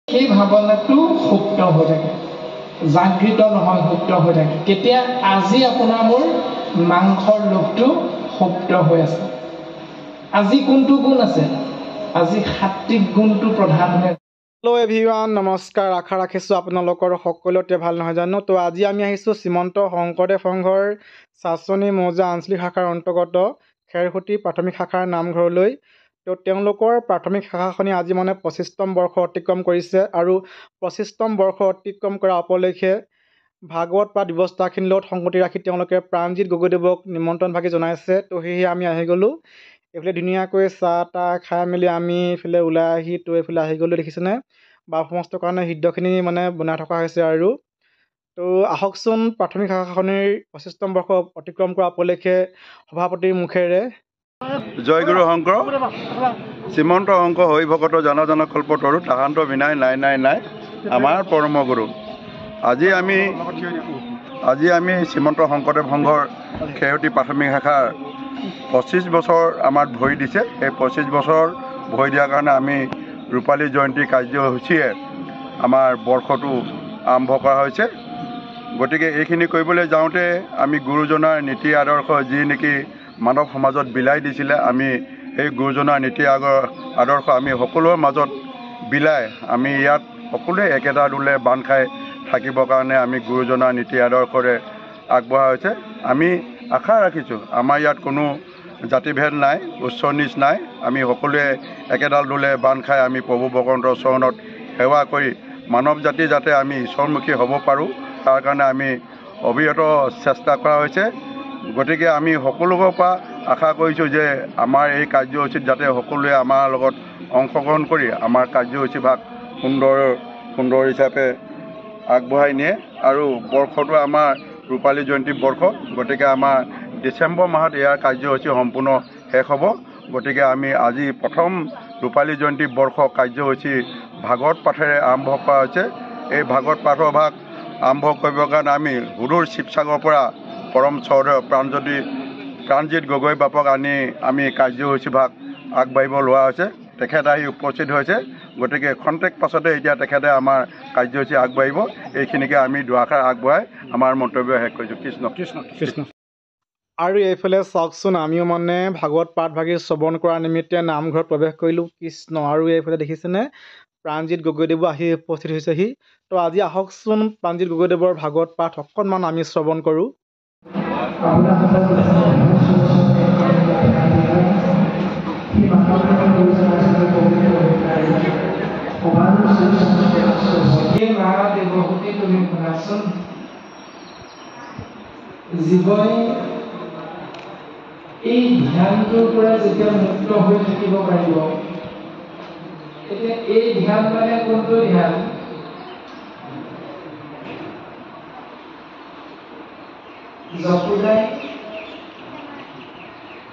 সেই ভাৱনাটো সুপ্ত হৈ থাকে, জাগৃত নহয়, সুপ্ত হৈ থাকে। কেতিয়া আজি আপোনাৰ মোৰ মাংসৰ লোভটো সুপ্ত হৈ আছে। আজি কোনটো গুণ আছে? আজি সাত্বিক গুণটো প্ৰধান হৈ আছে। হেল্ল' এভৰিৱান, নমস্কাৰ। আশা ৰাখিছোঁ আপোনালোকৰ সকলোতে ভাল নহয় জানো। তো আজি আমি আহিছোঁ শ্ৰীমন্ত শংকৰদেৱ সংঘৰ চাচনি মৌজা আঞ্চলিক শাখাৰ অন্তৰ্গত খেৰসুঁতি প্ৰাথমিক শাখাৰ নামঘৰলৈ। তো তেওঁলোকৰ প্ৰাথমিক শাখাখনি আজি 25তম বৰ্ষ অতিক্ৰম কৰিছে আৰু 25তম বৰ্ষ অতিক্ৰম কৰা উপলক্ষে ভাগৱত পাঠ ব্যৱস্থাখিনিৰ লগত সংগতি ৰাখি তেওঁলোকে প্ৰাণজিৎ গগৈদেৱক নিমন্ত্ৰণভাগি জনাইছে। তো সেয়েহে আমি আহি গ'লোঁ। এইফালে ধুনীয়াকৈ চাহ তাহ খাই মেলি আমি এইফালে ওলাই আহি তো এইফালে আহি গ'লোঁ। দেখিছেনে বা সমস্ত কাৰণে হৃদয়খিনি বনাই থকা হৈছে। আৰু তো আহকচোন প্ৰাথমিক শাখাখনিৰ 25তম বৰ্ষ অতিক্ৰম কৰা উপলক্ষে সভাপতিৰ মুখেৰে জয় গুৰু শংকৰ শ্ৰীমন্ত শংকৰ হৈ ভকত জন জন কল্পতৰু তাহান্ত বিনাই নাই নাই নাই আমাৰ পৰম গুৰু। আজি আমি শ্ৰীমন্ত শংকৰদেৱ সংঘৰ খেৰসুঁতি প্ৰাথমিক শাখাৰ 25 বছৰ আমাৰ ভৰি দিছে। সেই 25 বছৰ ভৰি দিয়াৰ কাৰণে আমি ৰূপালী জয়ন্তী কাৰ্যসূচীয়ে আমাৰ বৰ্ষটো আৰম্ভ কৰা হৈছে। গতিকে এইখিনি কৰিবলৈ যাওঁতে আমি গুৰুজনাৰ নীতি আদৰ্শ যি নেকি মানৱ সমাজত বিলাই দিছিলে, আমি সেই গুৰুজনাৰ নীতি আদৰ্শ আমি সকলোৰে মাজত বিলাই আমি ইয়াত সকলোৱে একেটা দোলে বান্ধ খাই থাকিবৰ কাৰণে আমি গুৰুজনাৰ নীতি আদৰ্শৰে আগবঢ়া হৈছে। আমি আশা ৰাখিছোঁ আমাৰ ইয়াত কোনো জাতিভেদ নাই, উচ্চ নীচ নাই। আমি সকলোৱে একেডাল দোলে বান্ধ খাই আমি প্ৰভু ভগৱন্তৰ চৰণত সেৱা কৰি মানৱ জাতি যাতে আমি ঈশ্বৰমুখী হ'ব পাৰোঁ, তাৰ কাৰণে আমি অবিৰত চেষ্টা কৰা হৈছে। গতিকে আমি সকলোৰে পৰা আশা কৰিছোঁ যে আমাৰ এই কাৰ্যসূচীত যাতে সকলোৱে আমাৰ লগত অংশগ্ৰহণ কৰি আমাৰ কাৰ্যসূচীভাগ সুন্দৰ হিচাপে আগবঢ়াই নিয়ে। আৰু বৰ্ষটো আমাৰ ৰূপালী জয়ন্তী বৰ্ষ। গতিকে আমাৰ ডিচেম্বৰ মাহত ইয়াৰ কাৰ্যসূচী সম্পূৰ্ণ শেষ হ'ব। গতিকে আমি আজি প্ৰথম ৰূপালী জয়ন্তী বৰ্ষ কাৰ্যসূচী ভাগৱত পাঠেৰে আৰম্ভ কৰা হৈছে। এই ভাগৱত পাঠৰ ভাগ আৰম্ভ কৰিবৰ কাৰণে আমি সুদূৰ শিৱসাগৰৰ পৰা পৰম স্বৰ্গদেউ প্ৰাণজিৎ গগৈ বাপক আনি আমি কাৰ্যসূচী ভাগ আগবাঢ়িব লোৱা হৈছে। তেখেত আহি উপস্থিত হৈছে। গতিকে খন্তেক পাছতে এতিয়া তেখেতে আমাৰ কাৰ্যসূচী আগবাঢ়িব। এইখিনিকে আমি দুআষাৰ আগবঢ়াই আমাৰ মন্তব্য শেষ কৰিছোঁ। কৃষ্ণ কৃষ্ণ কৃষ্ণ। আৰু এইফালে চাওকচোন, আমিও ভাগৱত পাঠভাগি শ্ৰৱণ কৰাৰ নিমিত্তে নামঘৰত প্ৰৱেশ কৰিলোঁ। কৃষ্ণ। আৰু এইফালে দেখিছেনে প্ৰাণজিৎ গগৈদেৱো আহি উপস্থিত হৈছেহি। তো আজি আহকচোন প্ৰাণজিৎ গগৈদেৱৰ ভাগৱত পাঠ অকণমান আমি শ্ৰৱণ কৰোঁ। তুমি শুনাচোন, জীৱই এই ধ্যানটোৰ পৰা যেতিয়া মুক্ত হৈ থাকিব পাৰিব, এতিয়া এই ধ্যান কোনটো ধ্যান? যশোদাই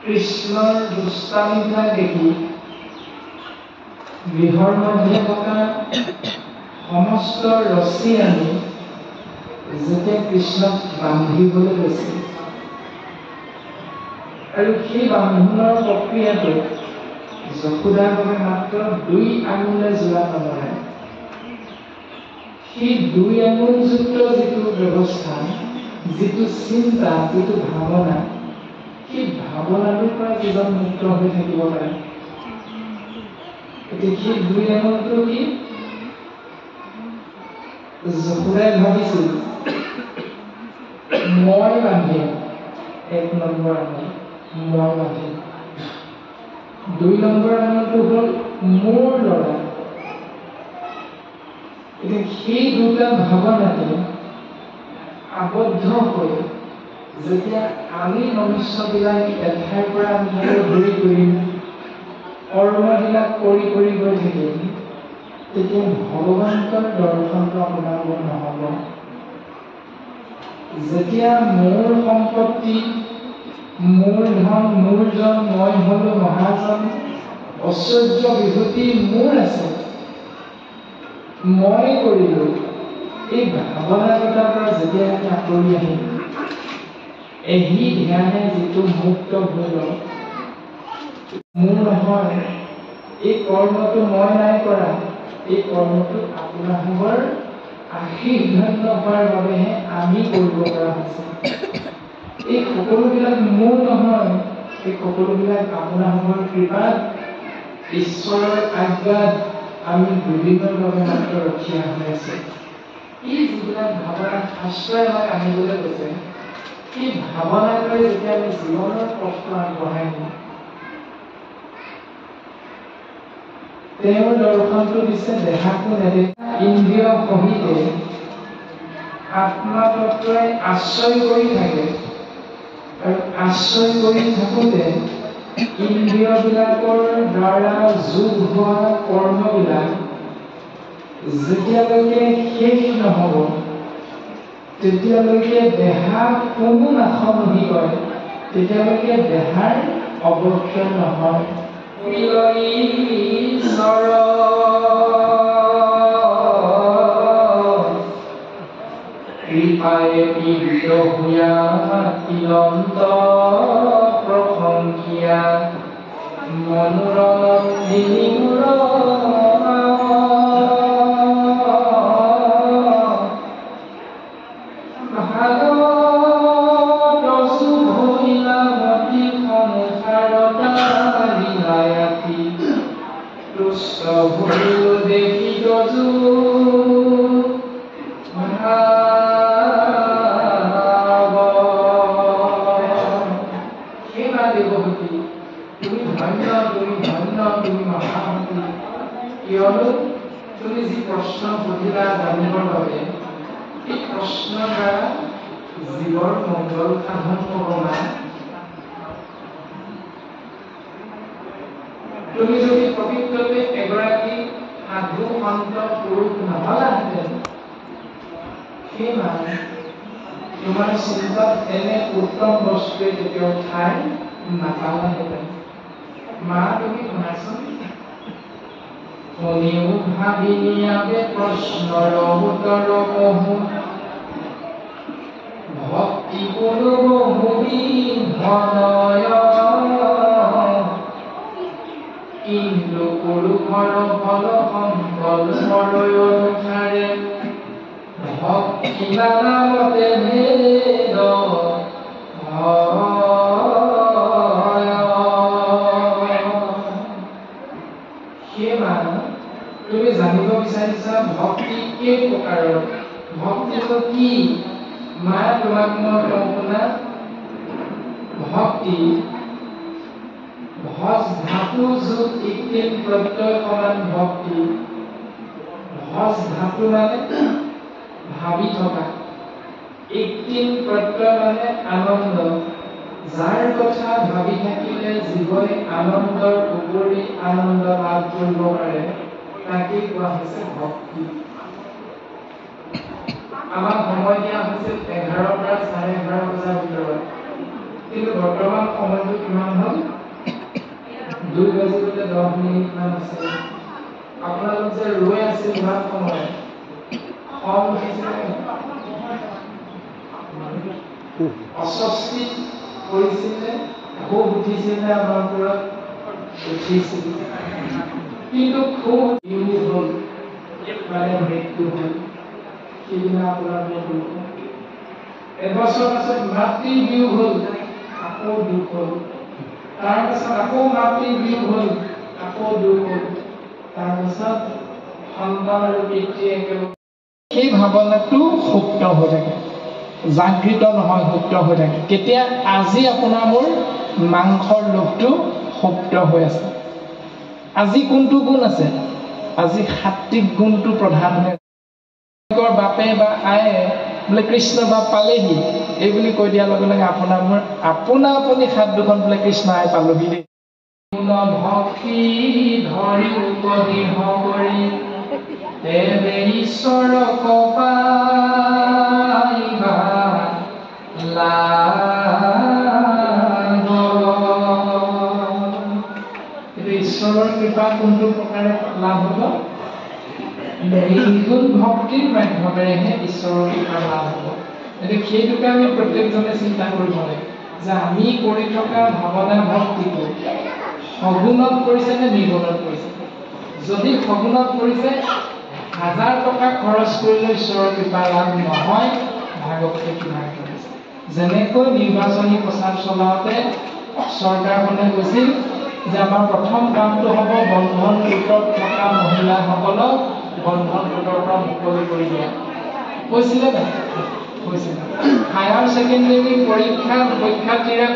কৃষ্ণৰ দুষ্টামিতা দেখি গৃহৰ মধ্যে থকা সমস্ত ৰছী আনি যেতিয়া কৃষ্ণক বান্ধিবলৈ লৈছিল, আৰু সেই বান্ধোনৰ প্ৰক্ৰিয়াটো যশোদাৰ বাবে মাত্ৰ 2 আঙুলে যোৰা নমৰে। সেই 2 আঙুলযুক্ত যিটো ব্যৱস্থা, যিটো চিন্তা, যিটো ভাৱনা, সেই ভাৱনাটোৰ পৰা যিজন মুক্ত হৈ থাকিব পাৰে, এতিয়া সেই 2 আঙুলটো কি? যশোদাই ভাবিছিল মই বান্ধিম, 1 নম্বৰ আঙুল মই বান্ধিম। 2 নম্বৰ আঙুলটো হ'ল মোৰ ল'ৰা। এতিয়া সেই দুটা ভাৱনাতে আবদ্ধ হৈ যেতিয়া আমি মনুষ্যবিলাক এঠাইৰ পৰা আনঠাইলৈ ঘূৰি ফুৰিম, কৰ্মবিলাক কৰি গৈ থাকিম, তেতিয়া ভগৱন্তৰ দৰ্শনটো আপোনাৰ নহ'ব। যেতিয়া মোৰ সম্পত্তি, মোৰ ধন, মোৰ জন, মই হ'লো মহাজন, ঐশ্বৰ্য বিভূতি মোৰ আছে, মই কৰিলোঁ, এই ভাৱনাটোৰ পৰা যেতিয়া আমি আঁতৰি আহিম, এই ধ্যানে যিটো মুক্ত হৈ লওঁ, মোৰ নহয়, এই কৰ্মটো মই নাই কৰা, এই কৰ্মটো আপোনালোকৰ আশীষ ধন্য হোৱাৰ বাবেহে আমি কৰিব পৰা হৈছে। এই সকলোবিলাক মোৰ নহয়, এই সকলোবিলাক আপোনালোকৰ কৃপাত, ঈশ্বৰৰ আজ্ঞাত আমি দুদিনৰ বাবে মাত্ৰ ৰখীয়া হৈ আছো। এই যিবিলাক ভাৱনা শাস্ত্ৰই আমাক আনিবলৈ কৈছে, এই ভাৱনাটোৱে যেতিয়া আমি জীৱনৰ প্ৰশ্ন আগবঢ়াই দিওঁ, তেওঁৰ দৰ্শনটো দিছে দেহাকো নেদেখা ইন্দ্ৰিয় সহিতে আত্মাতত্বই আশ্ৰয় কৰি থাকে। আৰু আশ্ৰয় কৰি থাকোঁতে ইন্দ্ৰিয়বিলাকৰ দ্বাৰা যোগ হোৱা কৰ্মবিলাক যেতিয়ালৈকে শেষ নহ'ব, তেতিয়ালৈকে দেহা কোনো নাশনি হয়, তেতিয়ালৈকে দেহাৰ অৱক্ষয় নহয়। কৃপায়ে পীড়িত হুয়া তিলন্ত প্ৰশংসিয়া মনোৰম নিমূৰ কিয়নো তুমি যি প্ৰশ্ন সুধিলা জানিবৰ বাবে, এই প্ৰশ্নৰ দ্বাৰা জীৱৰ মংগল সাধন হ'ব না। তুমি যদি প্ৰকৃততে এগৰাকী সাধু সন্ত পুৰুষ নহলাহেঁতেন, সেই মানে তোমাৰ চিন্তাত এনে উত্তম বস্তুৱে কেতিয়াও ঠাই নাপালাহেঁতেন। মা তুমি শুনাচোন, শুনিও ভাবি নিয়াবে প্ৰশ্নৰ উত্তৰ বহু, ভক্তি কোনো বহুবিধনয়, কিন্তু পুৰুষৰ ফল সংকল্পৰ অনুসাৰে ভক্তি নামতে ভেদ তুমি জানিব বিচাৰিছা ভক্তি কেই প্ৰকাৰৰ, ভক্তিটো কি? মা তোমাক মই কওঁ শুনা, ভক্তি ভজ ধাতু যোগ ইক্তিম প্ৰত্যয় সমান ভক্তি। ভজ ধাতু মানে ভাবি থকা, ইক্তিম প্ৰত্যয় মানে আনন্দ। যাৰ কথা ভাবি থাকিলে জীৱই আনন্দৰ উপৰি আনন্দ লাভ কৰিব পাৰে, তাকে কোৱা হৈছে ভক্তি। আমাক সময় দিয়া হৈছিল 11 পৰা 11:30 বজাৰ ভিতৰত, কিন্তু বৰ্তমান সময়টো কিমান হ'ল? 2:10 মান আছে। আপোনালোক যে ৰৈ আছিল ইমান সময়, খং উঠিছে, অস্বস্তি কৰিছিলে, খুব উঠিছিলে আমাৰ ওপৰত, উঠিছিল, কিন্তু খুব হ'ল মানে মৃত্যু হ'ল। সেইদিনা আপোনাৰ দুখ। এবছৰ পাছত মাতৃ বিয়োগ হ'ল, আকৌ দুখ হ'ল। তাৰপাছত আকৌ মাতৃ বিয়োগ হ'ল, আকৌ দুখ হ'ল। তাৰপাছত সন্তান আৰু পিতৃ একেলগে, সেই ভাৱনাটো সুপ্ত হৈ থাকে, জাগৃত নহয়, সুপ্ত হৈ থাকে। কেতিয়া? আজি আপোনাৰ মোৰ মাংসৰ লোভটো সুপ্ত হৈ আছে। আজি কোনটো গুণ আছে? আজি সাত্বিক গুণটো প্ৰধান হৈ আছে। বাপে বা আয়ে বোলে কৃষ্ণ বাপ পালেহি, এই বুলি কৈ দিয়াৰ লগে লগে আপোনাৰ মোৰ আপোনা আপুনি হাত দুখন বোলে কৃষ্ণ আই পালোহি দেই। ভক্তি ধৰি উপদেশ কৰি তেবে ঈশ্বৰক পাইবা লাভ। ঈশ্বৰৰ কৃপা কোনটো প্ৰকাৰে লাভ হ'ব? নিৰ্গুণ ভক্তিৰ মাধ্যমেৰেহে ঈশ্বৰৰ কৃপা লাভ হ'ব। গতিকে সেইটোকে আমি প্ৰত্যেকজনে চিন্তা কৰিব লাগে যে আমি কৰি থকা ভাৱনা ভক্তিটো সগুণত কৰিছে নে নিৰ্গুণত কৰিছে। যদি সগুণত পৰিছে 1000 টকা খৰচ কৰিলে ঈশ্বৰৰ কৃপা লাভ নহয়, ভাগৱতে কিমান কৰিছে। যেনেকৈ নিৰ্বাচনী প্ৰচাৰ চলাওঁতে চৰকাৰখনে কৈছিল যে আমাৰ প্ৰথম কামটো হ'ব বন্ধন গোটত থকা মহিলাসকলক বন্ধন গোটৰ পৰা মুকলি কৰি দিয়া, কৈছিলে নাই? কৈছিলে। হায়াৰ ছেকেণ্ডেৰী পৰীক্ষাত পৰীক্ষাৰ্থীৰে